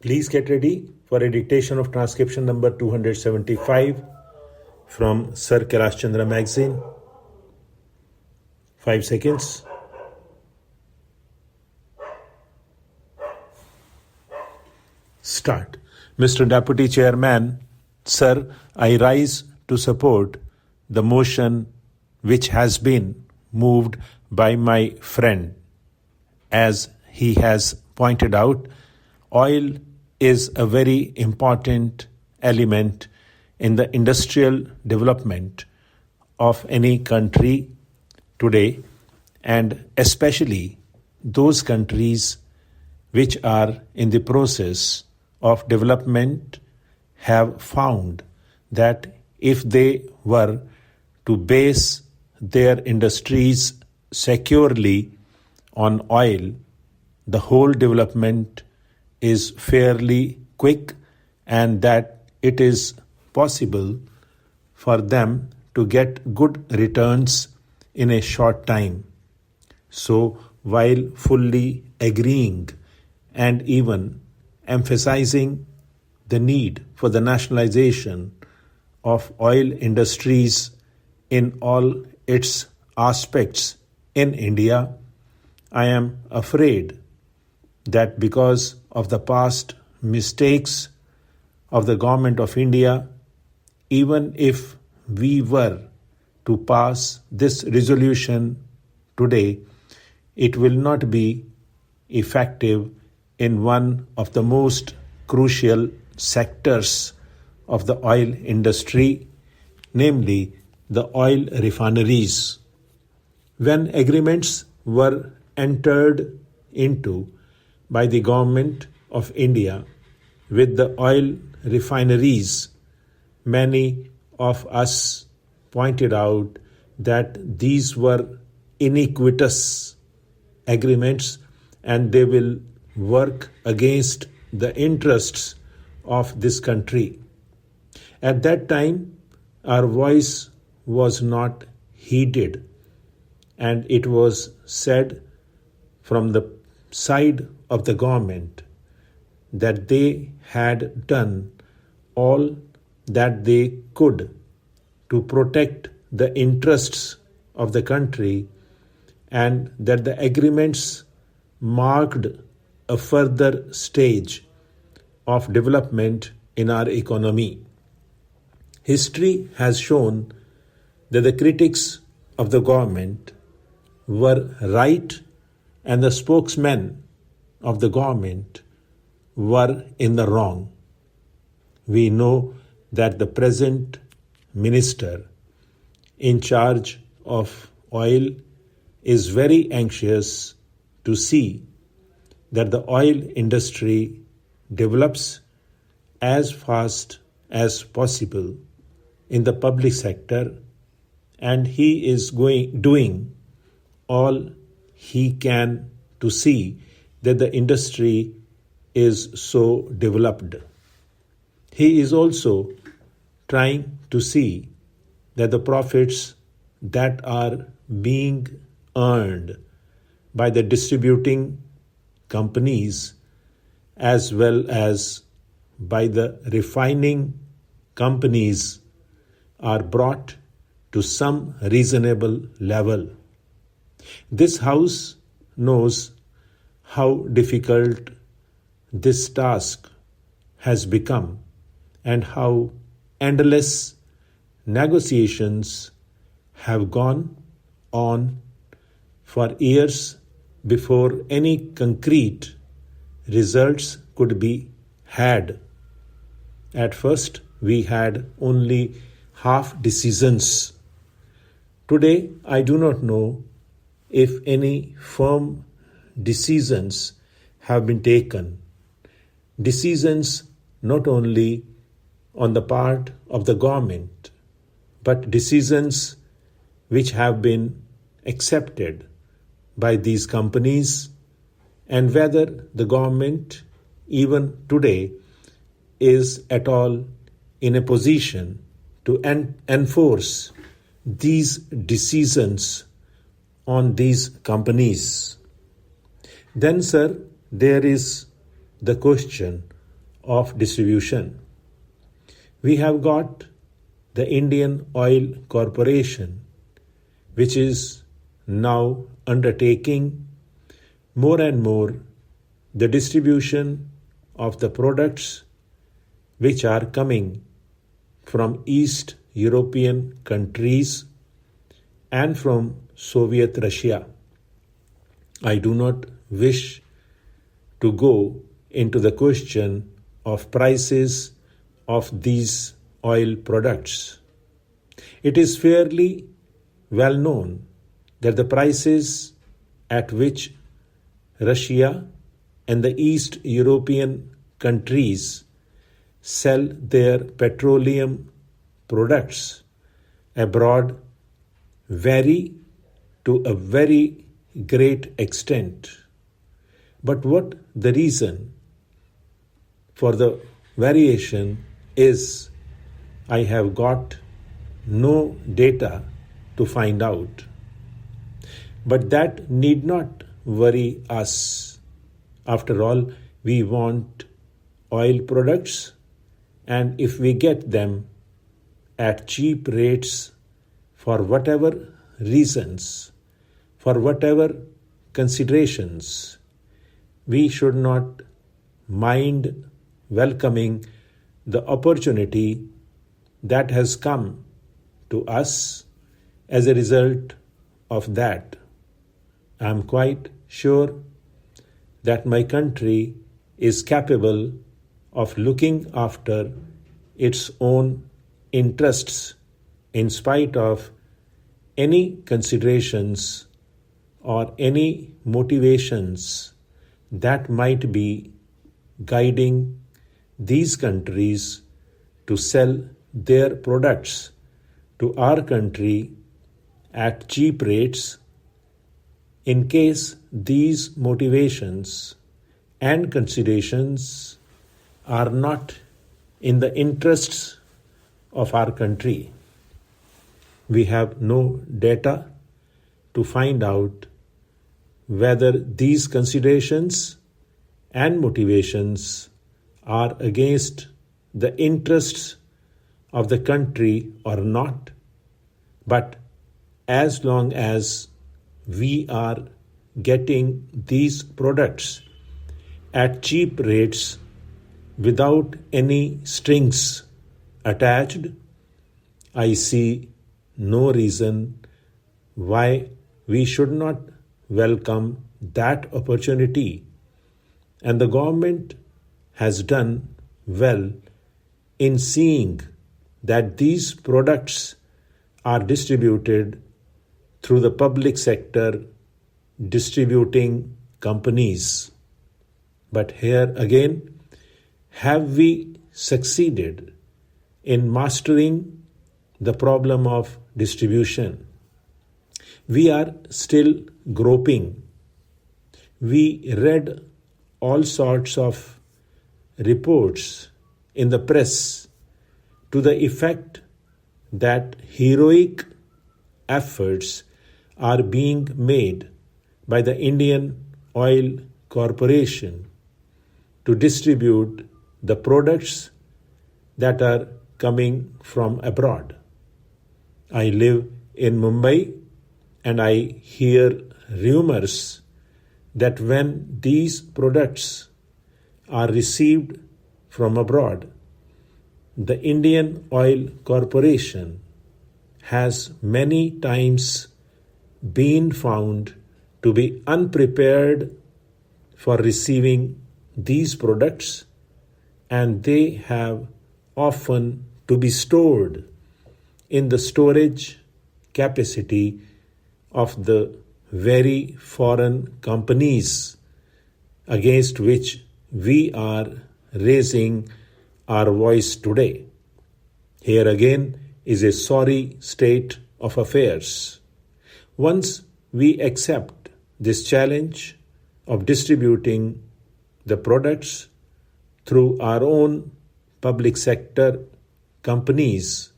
Please get ready for a dictation of transcription number 275 from Sir Kailash Chandra magazine. 5 seconds. Start. Mr. Deputy Chairman, Sir, I rise to support the motion which has been moved by my friend. As he has pointed out, oil is a very important element in the industrial development of any country today, and especially those countries which are in the process of development have found that if they were to base their industries securely on oil, the whole development is fairly quick and that it is possible for them to get good returns in a short time. So, while fully agreeing and even emphasizing the need for the nationalization of oil industries in all its aspects in India, I am afraid that because of the past mistakes of the government of India, even if we were to pass this resolution today, it will not be effective in one of the most crucial sectors of the oil industry, namely the oil refineries. When agreements were entered into by the government of India with the oil refineries, many of us pointed out that these were iniquitous agreements and they will work against the interests of this country. At that time, our voice was not heeded, and it was said from the side of the government that they had done all that they could to protect the interests of the country and that the agreements marked a further stage of development in our economy. History has shown that the critics of the government were right and the spokesmen of the government were in the wrong. We know that the present minister in charge of oil is very anxious to see that the oil industry develops as fast as possible in the public sector, and he is doing all he can to see that the industry is so developed. He is also trying to see that the profits that are being earned by the distributing companies as well as by the refining companies are brought to some reasonable level. This House knows how difficult this task has become and how endless negotiations have gone on for years before any concrete results could be had. At first, we had only half decisions. Today, I do not know if any firm decisions have been taken. Decisions not only on the part of the government, but decisions which have been accepted by these companies, and whether the government even today is at all in a position to enforce these decisions on these companies. Then, sir, there is the question of distribution. We have got the Indian Oil Corporation, which is now undertaking more and more the distribution of the products which are coming from East European countries and from Soviet Russia. I do not wish to go into the question of prices of these oil products. It is fairly well known that the prices at which Russia and the East European countries sell their petroleum products abroad vary to a very great extent. But what the reason for the variation is, I have got no data to find out. But that need not worry us. After all, we want oil products, and if we get them at cheap rates for whatever reasons, for whatever considerations, we should not mind welcoming the opportunity that has come to us as a result of that. I am quite sure that my country is capable of looking after its own interests in spite of any considerations or any motivations that might be guiding these countries to sell their products to our country at cheap rates. In case these motivations and considerations are not in the interests of our country, we have no data to find out whether these considerations and motivations are against the interests of the country or not. But as long as we are getting these products at cheap rates without any strings attached, I see no reason why we should not welcome that opportunity. And the government has done well in seeing that these products are distributed through the public sector distributing companies. But here again, have we succeeded in mastering the problem of distribution? We are still groping. We read all sorts of reports in the press to the effect that heroic efforts are being made by the Indian Oil Corporation to distribute the products that are coming from abroad. I live in Mumbai and I hear rumors that when these products are received from abroad, the Indian Oil Corporation has many times been found to be unprepared for receiving these products, and they have often to be stored in the storage capacity of the very foreign companies against which we are raising our voice today. Here again is a sorry state of affairs. Once we accept this challenge of distributing the products through our own public sector companies,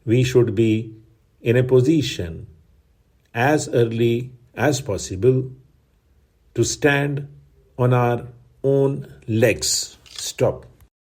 we should be in a position as early as possible to stand on our own legs. Stop.